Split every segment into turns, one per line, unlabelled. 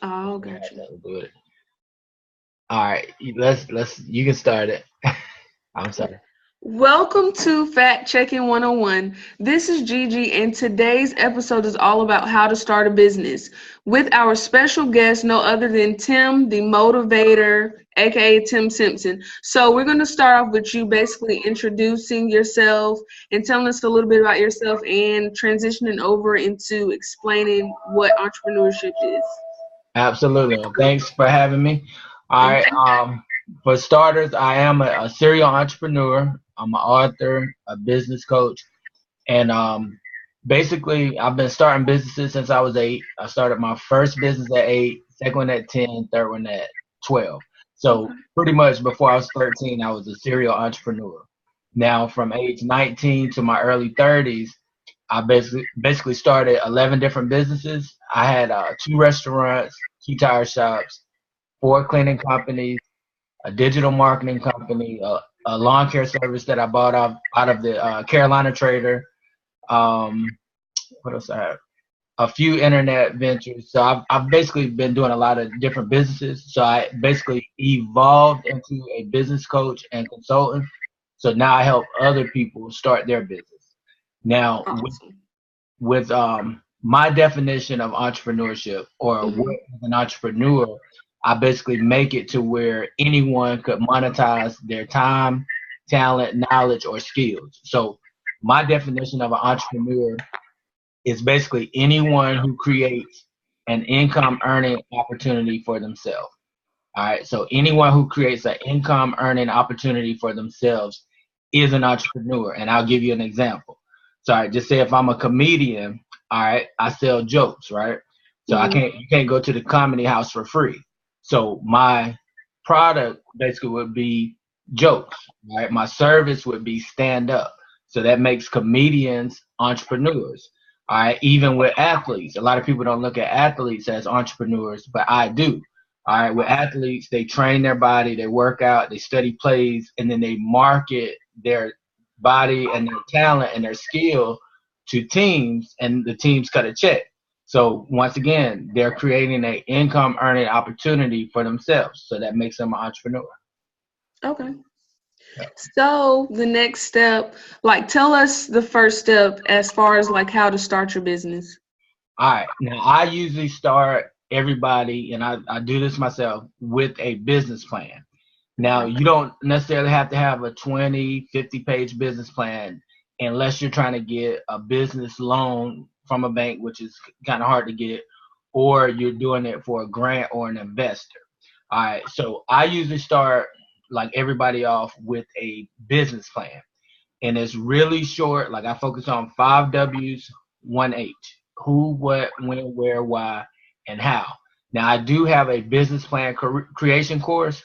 Oh,
It has
gotcha.
something to do with it. All right, you can start it. I'm sorry.
Welcome to Fact Checking 101. This is Gigi, and today's episode is all about how to start a business with our special guest, no other than Tim the Motivator, aka Tim Simpson. So, we're going to start off with you basically introducing yourself and telling us a little bit about yourself and transitioning over into explaining what entrepreneurship is.
Absolutely. And thanks for having me. All
Mhm.
right. For starters, I am a serial entrepreneur. I'm an author, a business coach, and basically, I've been starting businesses since I was 8. I started my first business at 8, second one at 10, third one at 12. So
Okay.
pretty much before I was 13, I was a serial entrepreneur. Now, from age 19 to my early 30s, I basically started 11 different businesses. I had 2 restaurants, 2 tire shops, 4 cleaning companies, a digital marketing company, a lawn care service that I bought out of the Carolina Trader. Um, what else I have? A few internet ventures. So I've basically been doing a lot of different businesses. So I basically evolved into a business coach and consultant. So now I help other people start their business. Now,
Awesome.
with my definition of entrepreneurship or what
Hmm.
is an entrepreneur, I basically make it to where anyone could monetize their time, talent, knowledge, or skills. So my definition of an entrepreneur is basically anyone who creates an income earning opportunity for themselves. All right. So anyone who creates an income earning opportunity for themselves is an entrepreneur. And I'll give you an example. So I just say if I'm a comedian, all right, I sell jokes, right? So I
Hmm.
can't you can't go to the comedy house for free. So my product basically would be jokes, right? My service would be stand up. So that makes comedians entrepreneurs. All right, even with athletes, a lot of people don't look at athletes as entrepreneurs, but I do. All right, with athletes, they train their body, they work out, they study plays, and then they market their body and their talent and their skill to teams, and the teams cut a check. So once again, they're creating an income earning opportunity for themselves. So that makes them an entrepreneur.
Okay.
Yeah.
So the next step, like tell us the first step as far as like how to start your business.
All right. Now I usually start everybody, and I do this myself, with a business plan. Now,
Okay.
you don't necessarily have to have a 20, 50-page business plan unless you're trying to get a business loan from a bank, which is kind of hard to get, or you're doing it for a grant or an investor. All right. So I usually start like everybody off with a business plan. And it's really short. Like I focus on 5 W's, 1 H: who, what, when, where, why, and how. Now, I do have a business plan creation course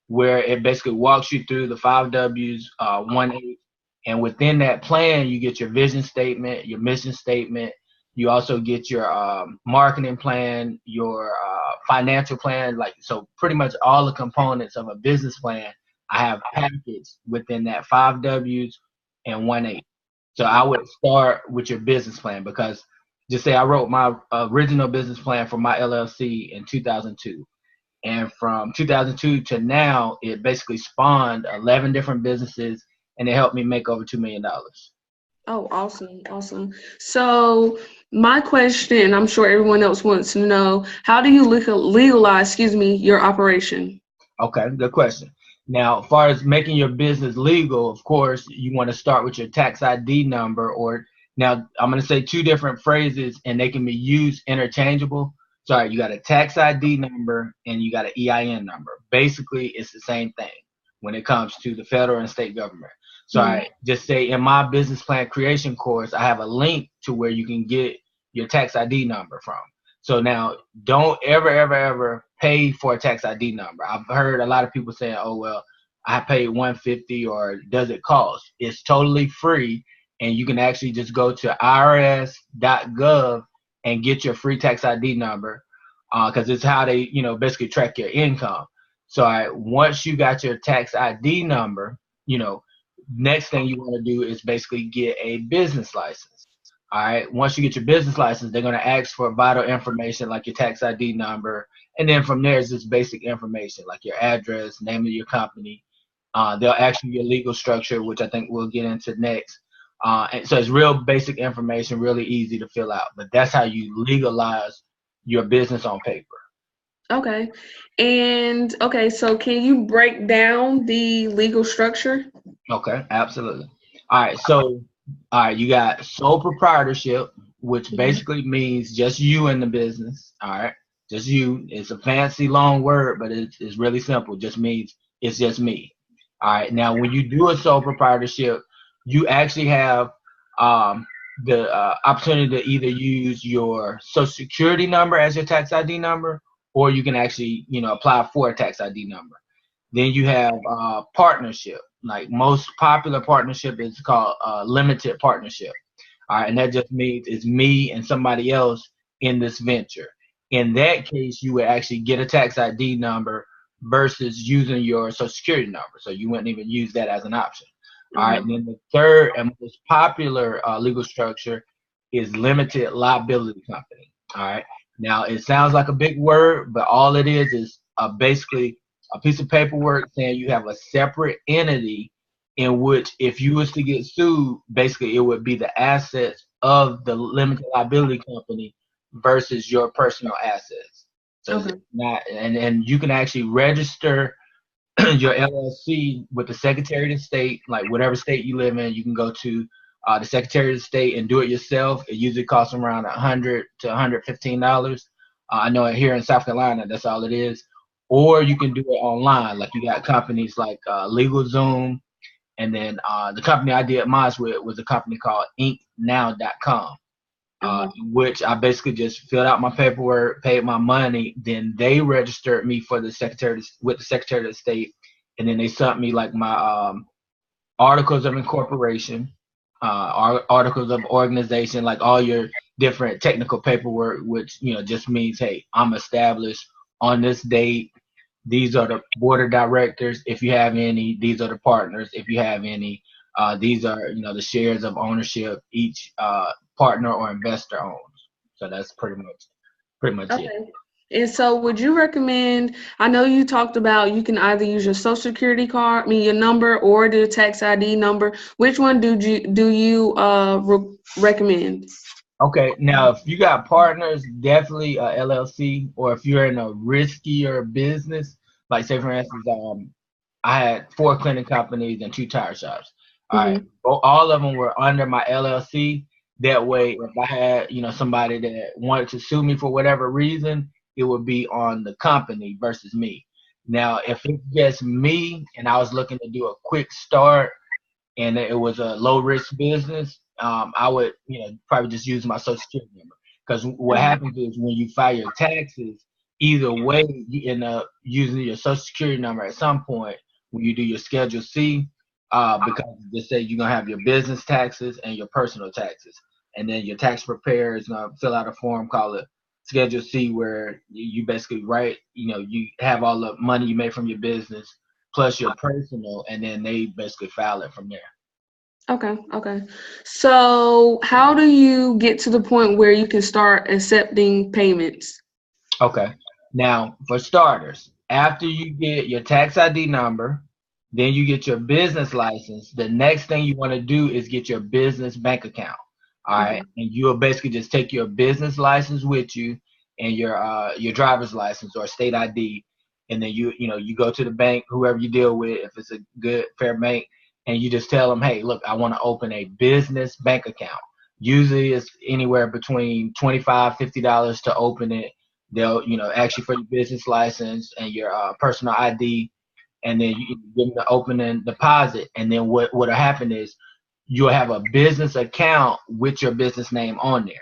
where it basically walks you through the 5 W's, 1 H. And within that plan, you get your vision statement, your mission statement. You also get your marketing plan, your financial plan. Like, so pretty much all the components of a business plan I have packaged within that 5 W's and 1 H. So I would start with your business plan because just say I wrote my original business plan for my LLC in 2002. And from 2002 to now, it basically spawned 11 different businesses, and it helped me make over $2 million.
Oh, awesome, awesome. So my question, I'm sure everyone else wants to know, how do you legalize, excuse me, your operation?
Okay, good question. Now, as far as making your business legal, of course, you want to start with your tax ID number. Or now, I'm going to say 2 different phrases, and they can be used interchangeable. Sorry, you got a tax ID number and you got an EIN number. Basically, it's the same thing when it comes to the federal and state government. So
Hmm.
I just say in my business plan creation course, I have a link to where you can get your tax ID number from. So now, don't ever pay for a tax ID number. I've heard a lot of people saying, "Oh well, I paid 150, or does it cost?" It's totally free, and you can actually just go to irs.gov and get your free tax ID number, because it's how they, basically track your income. So once you got your tax ID number, you know, next thing you want to do is basically get a business license. All right. Once you get your business license, they're going to ask for vital information like your tax ID number. And then from there is just basic information like your address, name of your company. They'll ask you your legal structure, which I think we'll get into next. And so it's real basic information, really easy to fill out. But that's how you legalize your business on paper.
Okay. And okay, so can you break down the legal structure?
Okay, absolutely. All right, so all right, you got sole proprietorship, which
Mhm.
basically means just you in the business. All right, just you. It's a fancy long word, but it's really simple. Just means it's just me. All right. Now, when you do a sole proprietorship, you actually have um, the opportunity to either use your social security number as your tax ID number, or you can actually, apply for a tax ID number. Then you have partnership. Like most popular partnership is called limited partnership. All right, and that just means it's me and somebody else in this venture. In that case, you would actually get a tax ID number versus using your social security number. So you wouldn't even use that as an option. All right, and
Uh-huh.
then the third and most popular legal structure is limited liability company. All right, now it sounds like a big word, but all it is basically a piece of paperwork saying you have a separate entity in which if you was to get sued, basically it would be the assets of the limited liability company versus your personal assets. So it's
Okay.
not, and you can actually register your LLC with the Secretary of State, like whatever state you live in, you can go to the Secretary of State and do it yourself. It usually costs around $100 to $115. I know here in South Carolina, that's all it is. Or you can do it online. Like you got companies like LegalZoom, and then the company I did mine with was a company called inknow.com,
Uh-huh.
which I basically just filled out my paperwork, paid my money, then they registered me for the secretary with the Secretary of State, and then they sent me like my articles of incorporation, articles of organization, like all your different technical paperwork, which just means, hey, I'm established on this date. These are the board of directors, if you have any. These are the partners, if you have any. These are the shares of ownership each partner or investor owns. So that's pretty much it.
Okay. And so would you recommend, I know you talked about you can either use your social security card, I mean your number or the tax ID number. Which one do you recommend?
Okay, now if you got partners, definitely a LLC, or if you're in a riskier business, like say for instance, I had 4 cleaning companies and 2 tire shops. All right,
Mm-hmm.
all of them were under my LLC. That way, if I had somebody that wanted to sue me for whatever reason, it would be on the company versus me. Now, if it's just me and I was looking to do a quick start and it was a low risk business, I would, probably just use my social security number. Because what
Uh-huh.
happens is when you file your taxes, either way, you end up using your social security number at some point when you do your Schedule C, because they say you're gonna have your business taxes and your personal taxes, and then your tax preparer is gonna fill out a form called a Schedule C, where you basically write, you have all the money you made from your business plus your personal, and then they basically file it from there.
Okay, okay. So how do you get to the point where you can start accepting payments?
Okay. Now, for starters, after you get your tax ID number, then you get your business license. The next thing you want to do is get your business bank account. All right.
Okay.
And you'll basically just take your business license with you and your driver's license or state ID. And then you go to the bank, whoever you deal with, if it's a good, fair bank, and you just tell them, hey, look, I want to open a business bank account. Usually it's anywhere between $25 $50 to open it. They'll ask you for your business license and your personal ID, and then you give them the opening deposit. And then what'll happen is you'll have a business account with your business name on there.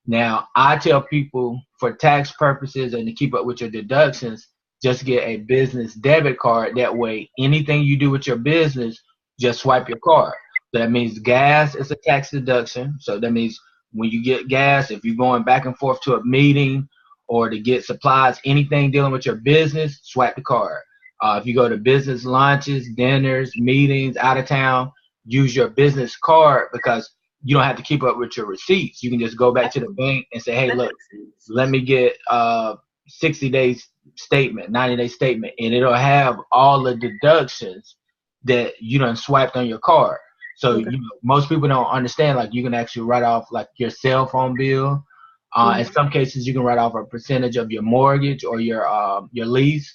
Now I tell people for tax purposes and to keep up with your deductions, just get a business debit card. That way, anything you do with your business, just swipe your card. So that means gas is a tax deduction. So that means when you get gas, if you're going back and forth to a meeting or to get supplies, anything dealing with your business, swipe the card. If you go to business lunches, dinners, meetings, out of town, use your business card, because you don't have to keep up with your receipts. You can just go back to the bank and say, hey,
That
look,
makes sense.
let me get 60 days statement, 90-day statement, and it'll have all the deductions that you done swiped on your card. So
Okay.
most people don't understand, like, you can actually write off like your cell phone bill. In some cases, you can write off a percentage of your mortgage or your lease.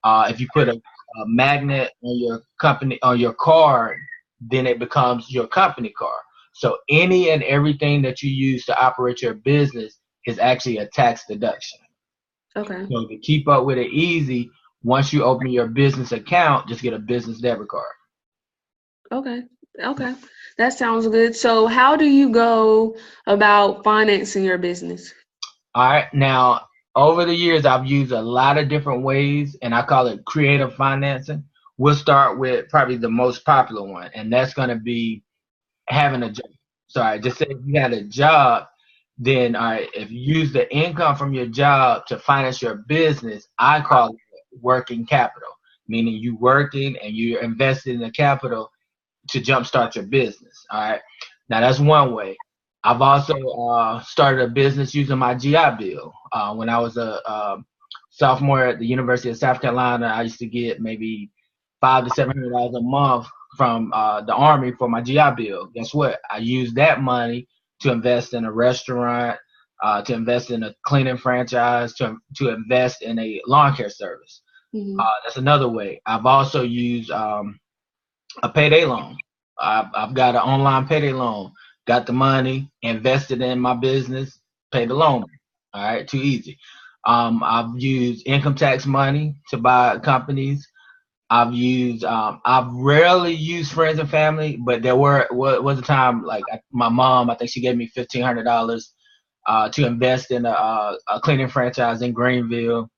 If you put a magnet on your company on your card, then it becomes your company card. So any and everything that you use to operate your business is actually a tax deduction.
Okay.
So to keep up with it easy, once you open your business account, just get a business debit card.
Okay. Okay. That sounds good. So how do you go about financing your business?
All right. Now, over the years, I've used a lot of different ways, and I call it creative financing. We'll start with probably the most popular one, and that's going to be having a job. So I just say if you had a job, then all right, if you use the income from your job to finance your business, I call it working capital, meaning you working and you're investing in the capital to jumpstart your business. All right. Now that's one way. I've also started a business using my GI Bill. When I was a sophomore at the University of South Carolina, I used to get maybe $500 to $700 a month from the Army for my GI Bill. Guess what? I used that money to invest in a restaurant, to invest in a cleaning franchise, to invest in a lawn care service.
Mm-hmm.
That's another way. I've also used a payday loan. I've got an online payday loan. Got the money, invested in my business, pay the loan. All right, too easy. I've used income tax money to buy companies. I've rarely used friends and family, but there was a time like my mom, I think she gave me $1,500 to invest in a cleaning franchise in Greenville.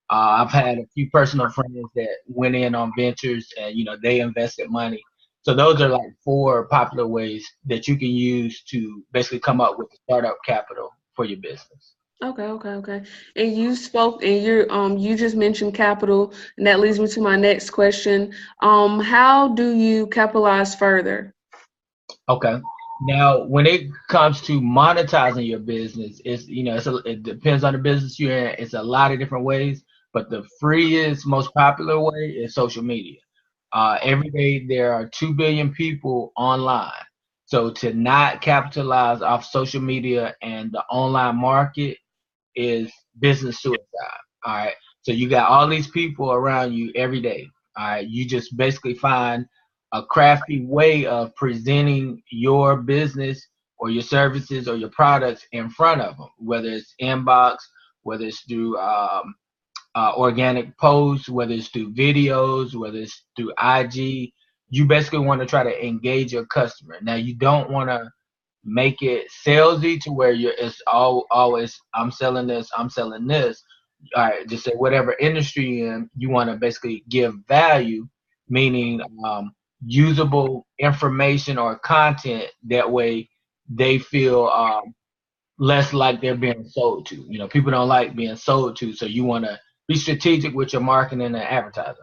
I've had a few personal friends that went in on ventures and they invested money. So those are like four popular ways that you can use to basically come up with the startup capital for your business.
Okay. And you just mentioned capital, and that leads me to my next question. How do you capitalize further?
Okay. Now, when it comes to monetizing your business, it depends on the business you're in. It's a lot of different ways, but the freest, most popular way is social media. Every day there are 2 billion people online. So to not capitalize off social media and the online market is business suicide. All right. So you got all these people around you every day. All right. You just basically find a crafty way of presenting your business or your services or your products in front of them, whether it's inbox, whether it's through organic posts, whether it's through videos, whether it's through IG. You basically want to try to engage your customer. Now, you don't want to make it salesy to where it's always I'm selling this, I'm selling this. All right, just say whatever industry you're in, you want to basically give value, meaning usable information or content. That way, they feel less like they're being sold to. People don't like being sold to, so you want to be strategic with your marketing and advertising.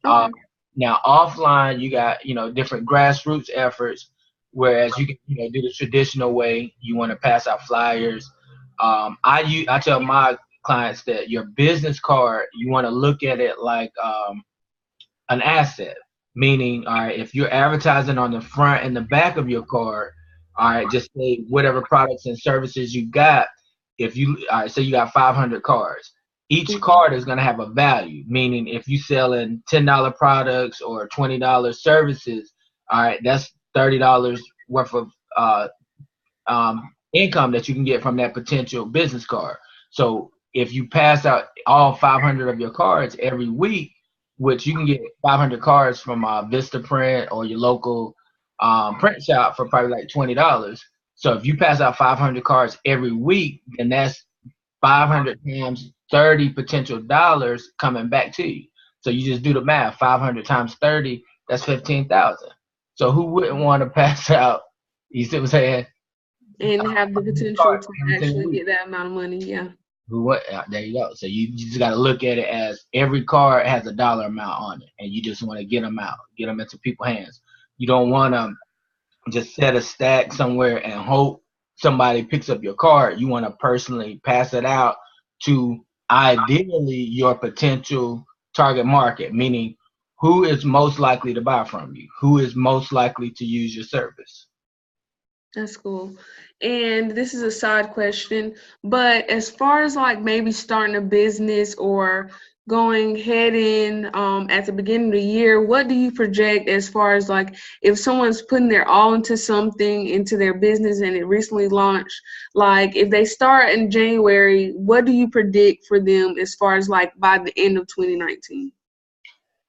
Okay.
Now offline, you got different grassroots efforts, whereas you can do the traditional way. You want to pass out flyers. I tell my clients that your business card, you want to look at it like an asset. Meaning, all right, if you're advertising on the front and the back of your card, all right, just say whatever products and services you got. If you, all right, say you got 500 cards, each card is going to have a value. Meaning, if you selling $10 products or $20 services, all right, that's $30 worth of income that you can get from that potential business card. So if you pass out all 500 of your cards every week, which you can get 500 cards from Vista Print or your local print shop for probably like $20. So if you pass out 500 cards every week, then that's 500 times 30 potential dollars coming back to you. So you just do the math. 500 times 30, that's 15,000. So who wouldn't want to pass out? You see what I'm saying?
And have the potential
Cards
to
every single
actually
week.
get that amount of money. Yeah.
There you go. So you just got to look at it as every card has a dollar amount on it, and you just want to get them out, get them into people's hands. You don't want to just set a stack somewhere and hope somebody picks up your card. You want to personally pass it out to ideally your potential target market, meaning who is most likely to buy from you, who is most likely to use your service.
That's cool. And this is a side question, but as far as like maybe starting a business or going head in at the beginning of the year, what do you project as far as like if someone's putting their all into something, into their business and it recently launched, like if they start in January, what do you predict for them as far as like by the end of 2019?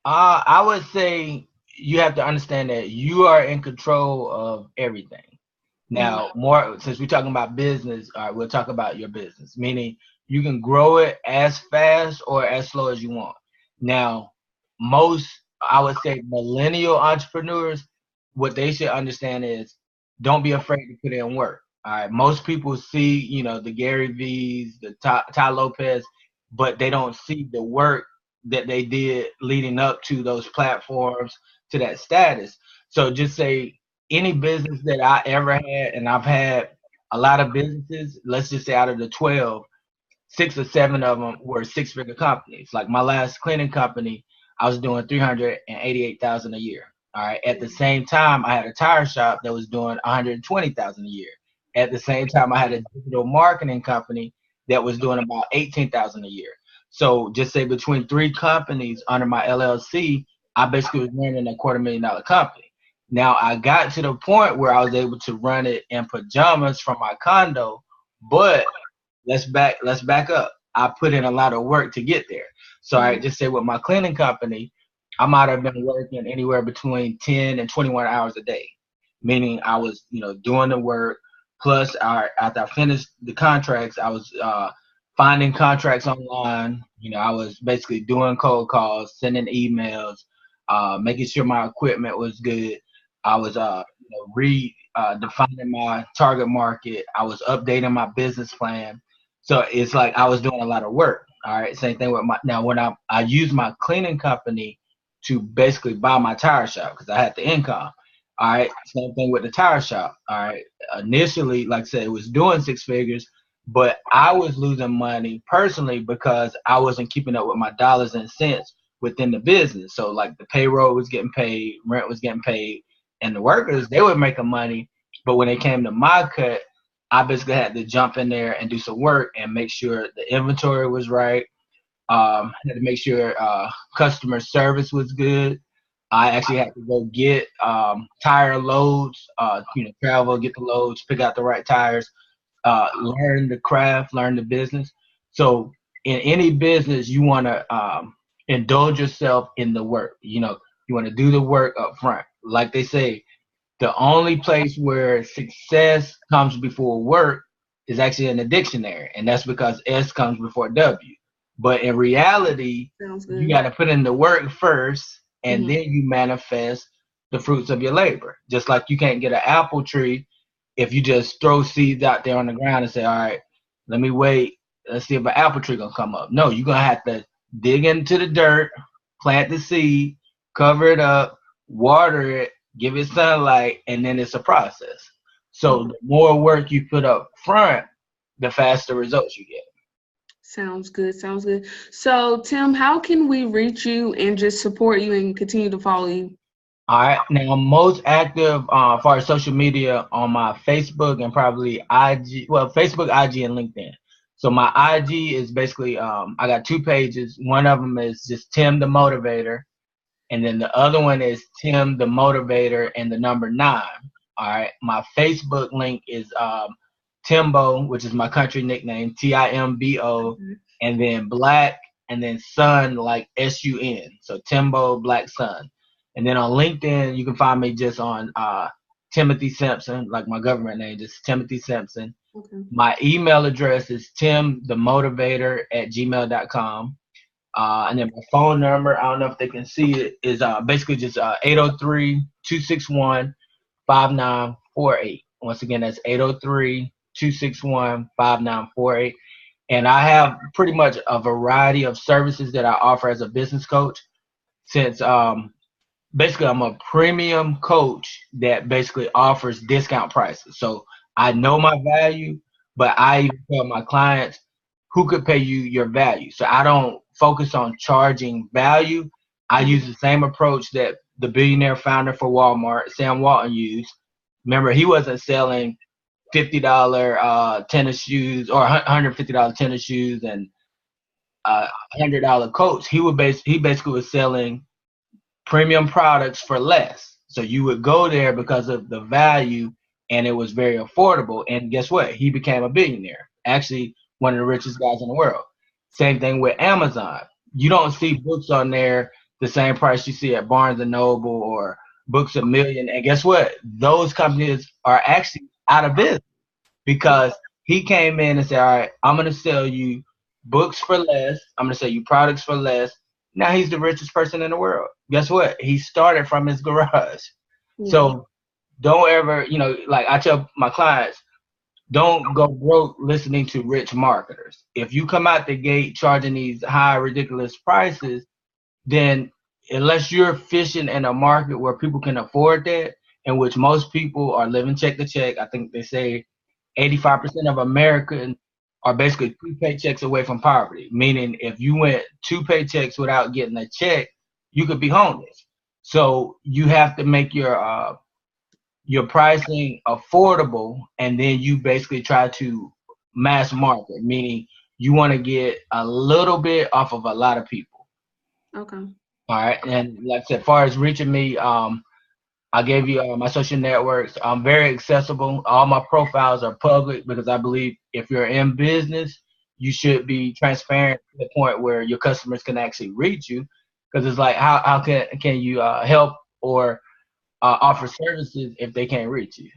I would say you have to understand that you are in control of everything. Now, more since we're talking about business, all right, we'll talk about your business, meaning you can grow it as fast or as slow as you want. Now, most, I would say, millennial entrepreneurs, what they should understand is don't be afraid to put in work. All right, most people see, the Gary V's, the Ty Lopez, but they don't see the work that they did leading up to those platforms, to that status. So just say any business that I ever had, and I've had a lot of businesses, let's just say out of the 12, 6 or 7 of them were six-figure companies. Like my last cleaning company, I was doing 388,000 a year. All right. At the same time, I had a tire shop that was doing 120,000 a year. At the same time, I had a digital marketing company that was doing about 18,000 a year. So just say between 3 companies under my LLC, I basically was running a $250,000 company. Now I got to the point where I was able to run it in pajamas from my condo, but let's back up. I put in a lot of work to get there. So I just say with my cleaning company, I might have been working anywhere between 10 and 21 hours a day, meaning I was, doing the work. Plus, after I finished the contracts, I was finding contracts online. I was basically doing cold calls, sending emails, making sure my equipment was good. I was defining my target market. I was updating my business plan. So it's like I was doing a lot of work. All right. Same thing with now when I used my cleaning company to basically buy my tire shop because I had the income. All right. Same thing with the tire shop. All right. Initially, like I said, it was doing 6 figures, but I was losing money personally because I wasn't keeping up with my dollars and cents within the business. So like the payroll was getting paid, rent was getting paid, and the workers, they were making money. But when it came to my cut, I basically had to jump in there and do some work and make sure the inventory was right. Had to make sure customer service was good. I actually had to go get tire loads, travel, get the loads, pick out the right tires, learn the craft, learn the business. So in any business, you want to indulge yourself in the work. You want to do the work up front. Like they say, the only place where success comes before work is actually in the dictionary, and that's because S comes before W. But in reality, you got to put in the work first, and then you manifest the fruits of your labor. Just like you can't get an apple tree if you just throw seeds out there on the ground and say, all right, let me wait, let's see if an apple tree gonna come up. No, you're gonna have to dig into the dirt, plant the seed, cover it up, water it, give it sunlight, and then it's a process. So the more work you put up front, the faster results you get.
Sounds good. Sounds good. So, Tim, how can we reach you and just support you and continue to follow you?
All right. Now, I'm most active as far as social media on my Facebook and probably IG. Well, Facebook, IG, and LinkedIn. So my IG is basically I got 2 pages. One of them is just Tim the Motivator, and then the other one is Tim the Motivator and the number 9. All right. My Facebook link is Timbo, which is my country nickname, Timbo, and then Black, and then Sun, like SUN. So Timbo Black Sun. And then on LinkedIn, you can find me just on Timothy Simpson, like my government name, just Timothy Simpson.
Okay.
My email address is timthemotivator@gmail.com. And then my phone number, I don't know if they can see it, is basically just 803-261-5948. Once again, that's 803-261-5948. And I have pretty much a variety of services that I offer as a business coach. Since basically I'm a premium coach that basically offers discount prices. So I know my value, but I even tell my clients who could pay you your value. So I don't focus on charging value. I use the same approach that the billionaire founder for Walmart, Sam Walton, used. Remember, he wasn't selling $50 tennis shoes or $150 tennis shoes and $100 coats. He basically was selling premium products for less. So you would go there because of the value, and it was very affordable. And guess what? He became a billionaire. Actually, one of the richest guys in the world. Same thing with Amazon. You don't see books on there the same price you see at Barnes and Noble or Books a Million. And guess what? Those companies are actually out of business because he came in and said, all right, I'm going to sell you books for less. I'm going to sell you products for less. Now he's the richest person in the world. Guess what? He started from his garage.
Yeah.
So don't ever, like I tell my clients, don't go broke listening to rich marketers. If you come out the gate charging these high, ridiculous prices, then unless you're fishing in a market where people can afford that, in which most people are living check to check, I think they say 85% of Americans are basically 2 paychecks away from poverty, meaning if you went 2 paychecks without getting a check, you could be homeless. So you have to make your pricing affordable, and then you basically try to mass market, meaning you want to get a little bit off of a lot of people.
Okay.
All right. And like I said, as far as reaching me, I gave you my social networks. I'm very accessible. All my profiles are public because I believe if you're in business, you should be transparent to the point where your customers can actually reach you. Because it's like, how can you help or offer services if they can't reach you?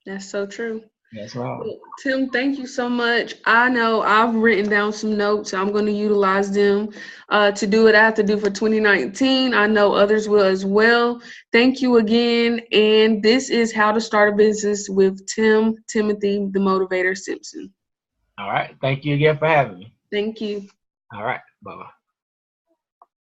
That's so true.
That's right.
Well, Tim, thank you so much. I know I've written down some notes. I'm going to utilize them to do what I have to do for 2019. I know others will as well. Thank you again. And this is How to Start a Business with Timothy The Motivator Simpson.
All right. Thank you again for having me.
Thank you.
All right. Bye-bye.